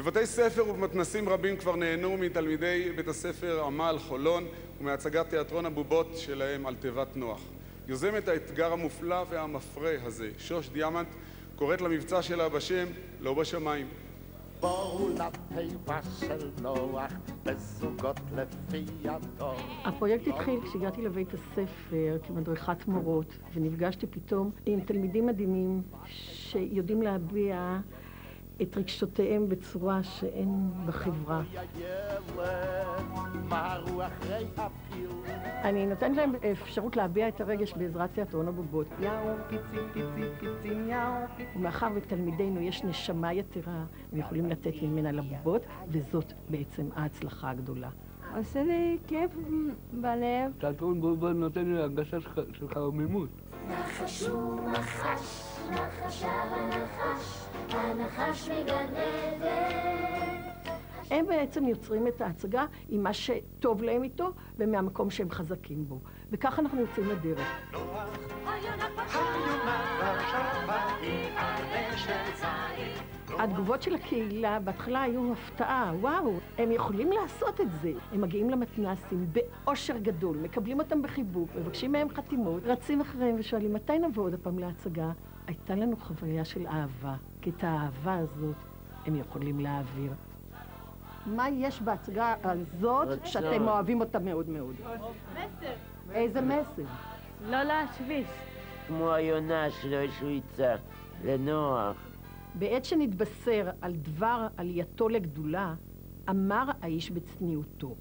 בבתי ספר ובמתנסים רבים כבר נהנו מתלמידי בית הספר עמל חולון ומהצגת תיאטרון הבובות שלהם על תיבת נוח. יוזמת האתגר המופלא והמפרה הזה, שוש דיאמנט, קוראת למבצע שלה בשם לא בשמיים. בואו לתיבה של נוח בזוגות לפי הדור. הפרויקט התחיל כשהגעתי לבית הספר כמדריכת מורות, ונפגשתי פתאום עם תלמידים מדהימים שיודעים להביע את רגשותיהם בצורה שאין בחברה. אני נותנת להם אפשרות להביע את הרגש בעזרת תיאטרון הבובות. יאו, פיצי, פיצי, פיצי, יאו. ומאחר ותלמידינו יש נשמה יתרה, הם יכולים לתת ממנה לבובות, וזאת בעצם ההצלחה הגדולה. עושה לי כיף בלב. תיאטרון בובות נותן לי הרגשה של חרמימות. נחשו נחש, נחשה ונחש, הנחש מגן עדן. הם בעצם יוצרים את ההצגה עם מה שטוב להם איתו ומהמקום שהם חזקים בו. וככה אנחנו יוצאים לדרך. התגובות של הקהילה בהתחלה היו הפתעה, וואו, הם יכולים לעשות את זה. הם מגיעים למתנסים באושר גדול, מקבלים אותם בחיבוק, מבקשים מהם חתימות, רצים אחריהם ושואלים מתי נבוא עוד הפעם להצגה. הייתה לנו חוויה של אהבה, כי את האהבה הזאת הם יכולים להעביר. מה יש בהצגה הזאת שאתם אוהבים אותה מאוד מאוד? מסר. איזה מסר? לא להשוויש. כמו היונה שלו שהוא יצא לנוח. בעת שנתבשר על דבר עלייתו לגדולה, אמר האיש בצניעותו,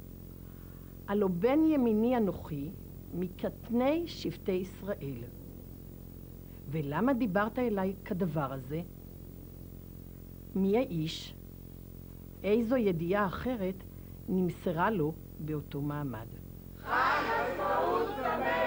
הלא בן ימיני אנוכי מקטני שבטי ישראל. ולמה דיברת אליי כדבר הזה? מי האיש? איזו ידיעה אחרת נמסרה לו באותו מעמד. חג עצמאות שמח!